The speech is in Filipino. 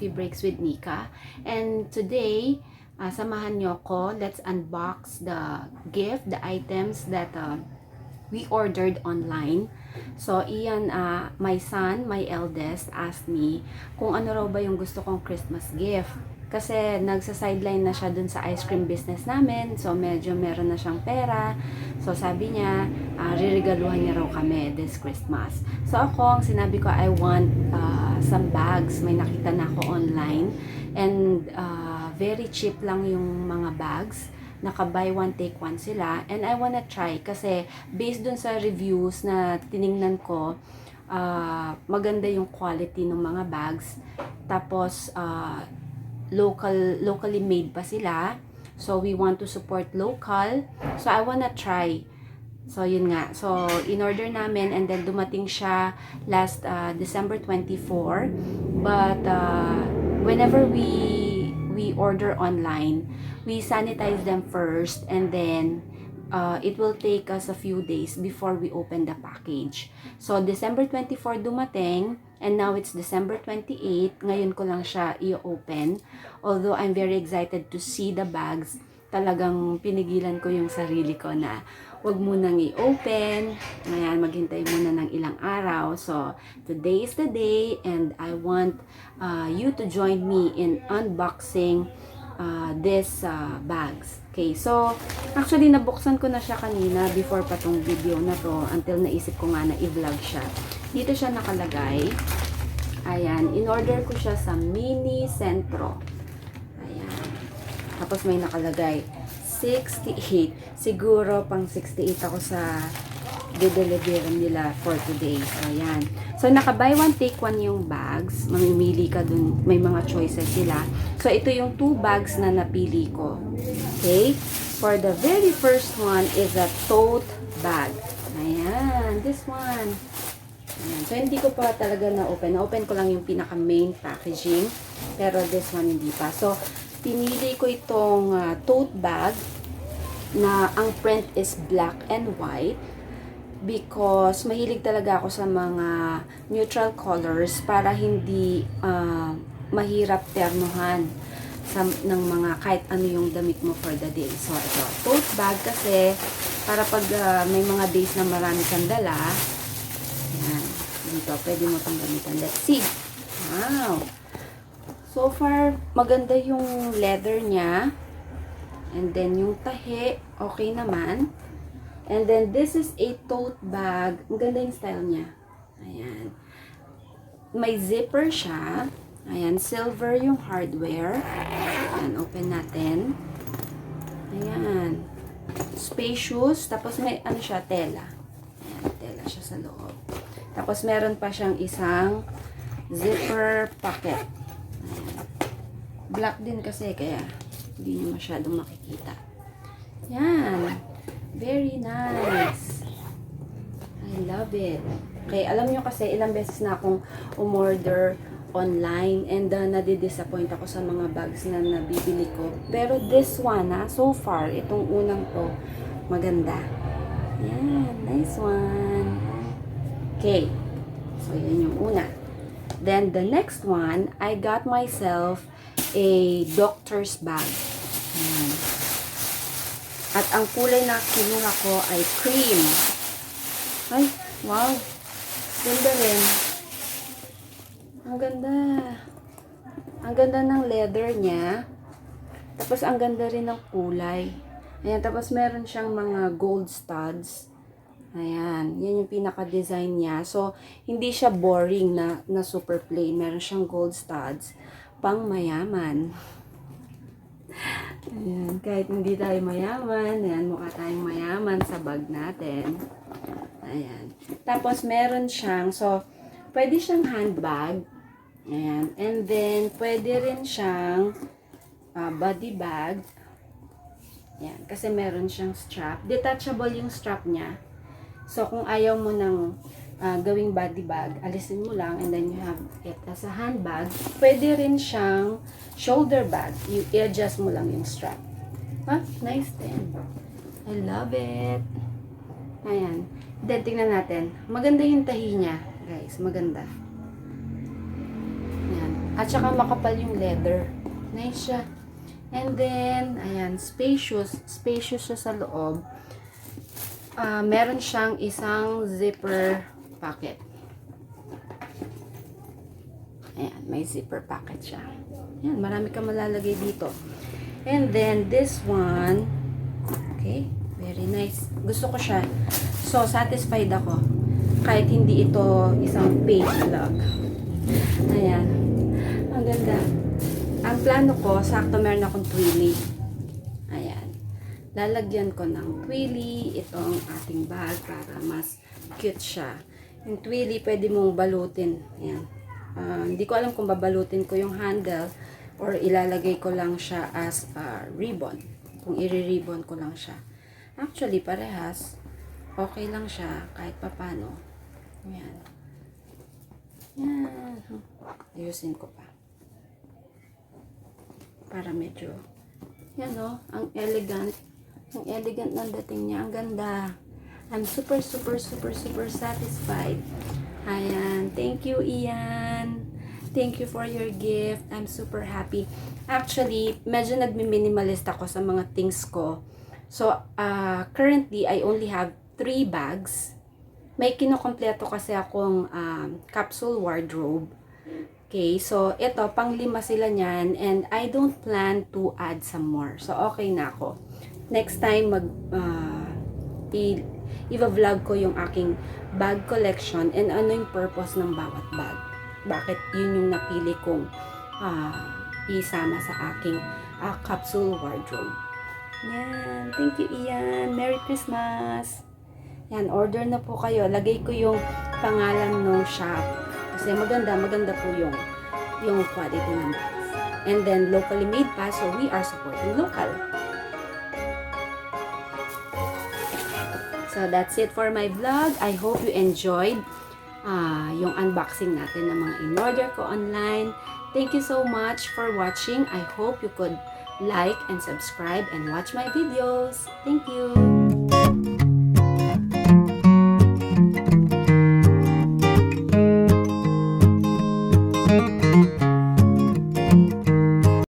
Coffee Breaks with Nika. And today, samahan nyo ko. Let's unbox the gift, the items that we ordered online. So, iyan, my son, my eldest, asked me kung ano raw ba yung gusto kong Christmas gift. Kasi nagsa-sideline na siya dun sa ice cream business namin. So, medyo meron na siyang pera. So, sabi niya, riregaluhan niya raw kami this Christmas. So, ako, ang sinabi ko, I want some bags. May nakita na ako online. And very cheap lang yung mga bags. Naka-buy one, take one sila. And I wanna try. Kasi, based dun sa reviews na tiningnan ko, maganda yung quality ng mga bags. Tapos, locally made pa sila. So, we want to support local. So, I wanna try. So, yun nga. So, in-order namin and then dumating siya last December 24. But, whenever we order online, we sanitize them first and then it will take us a few days before we open the package. So, December 24 dumating and now it's December 28. Ngayon ko lang siya i-open. Although I'm very excited to see the bags, talagang pinigilan ko yung sarili ko na wag munang i-open. Ngayon, maghintay muna ng ilang araw. So, today is the day and I want you to join me in unboxing these bags. Okay, so actually nabuksan ko na siya kanina before pa tong video na to until naisip ko nga na i-vlog siya. Dito siya nakalagay. Ayan, in-order ko siya sa Mini Centro. Ayan. Tapos may nakalagay 68. Siguro pang 68 ako sa de-deliver nila for today. So, ayan. So, naka-buy one, take one yung bags. Mamimili ka dun. May mga choices sila. So, ito yung 2 bags na napili ko. Okay? For the very first one is a tote bag. Ayan. This one. Ayan. So, hindi ko pa talaga na-open. Na-open ko lang yung pinaka-main packaging. Pero this one hindi pa. So, pinili ko itong tote bag na ang print is black and white. Because mahilig talaga ako sa mga neutral colors para hindi mahirap ternuhan ng mga kahit ano yung damit mo for the day. So, ito, tote bag kasi para pag may mga days na marami kang dala, yan, dito, pwede mo itong gamitan. Let's see. Wow! So far, maganda yung leather niya. And then, yung tahi, okay naman. And then, this is a tote bag. Ang ganda yung style niya. Ayan. May zipper siya. Ayan. Silver yung hardware. Ayan. Open natin. Ayan. Spacious. Tapos may ano siya, tela. Ayan. Tela siya sa loob. Tapos meron pa siyang isang zipper pocket. Ayan. Black din kasi kaya hindi niyo masyadong makikita. Ayan. Very nice. I love it. Okay, alam nyo kasi ilang beses na akong umorder online and nadidisappoint ako sa mga bags na nabibili ko. Pero this one, so far, itong unang to, maganda. Yan, nice one. Okay. So, yan yung una. Then, the next one, I got myself a doctor's bag. Yan. At ang kulay na kinuha ko ay cream. Ay, wow. Ganda rin. Ang ganda. Ang ganda ng leather niya. Tapos ang ganda rin ng kulay. Ayan, tapos meron siyang mga gold studs. Ayan, yan yung pinaka-design niya. So, hindi siya boring na super plain. Meron siyang gold studs. Pang mayaman. Ayan, kahit hindi tayo mayaman, ayan, mukha tayong mayaman sa bag natin. Ayan. Tapos, meron siyang, so, pwede siyang handbag. Ayan. And then, pwede rin siyang body bag. Ayan. Kasi meron siyang strap. Detachable yung strap niya. So, kung ayaw mo ng gawing body bag, alisin mo lang and then you have it as a handbag. Pwede rin siyang shoulder bag. I-adjust mo lang yung strap. Nice din. I love it. Ayan. Then, tingnan natin. Maganda yung tahi niya. Guys, maganda. Ayan. At saka makapal yung leather. Nice siya. And then, ayan, spacious. Spacious siya sa loob. Meron siyang isang zipper pocket. Ayan, may zipper pocket siya. Ayan, marami kang malalagay dito. And then, this one, okay, very nice. Gusto ko siya. So, satisfied ako. Kahit hindi ito isang paid vlog. Ayan. Ang ganda. Ang plano ko, sakto meron akong twilly. Ayan. Lalagyan ko ng twilly itong ating bag para mas cute siya. Yung twilly, pwede mong balutin. Ayan. Hindi ko alam kung babalutin ko yung handle or ilalagay ko lang siya as ribbon. Kung i-ribbon ko lang siya. Actually, parehas. Okay lang siya kahit papano. Ayan. Yan. Ayusin ko pa. Para medyo, yan o, ang elegant. Ang elegant ng dating niya. Ang ganda. I'm super satisfied. Ayan. Thank you, Ian. Thank you for your gift. I'm super happy. Actually, medyo nagmi-minimalist ako sa mga things ko. So, currently, I only have 3 bags. May kinukompleto kasi akong capsule wardrobe. Okay, so ito, pang-5 sila niyan and I don't plan to add some more. So, okay na ako. Next time, i-vlog ko yung aking bag collection and ano yung purpose ng bawat bag. Bakit yun yung napili kong isama sa aking capsule wardrobe. Yan. Thank you, Ian. Merry Christmas. Yan. Order na po kayo. Lagay ko yung pangalan ng shop. Kasi maganda po yung quality ng bags. And then, locally made pa. So, we are supporting local. So, that's it for my vlog. I hope you enjoyed yung unboxing natin ng mga in-order ko online. Thank you so much for watching. I hope you could like and subscribe and watch my videos. Thank you!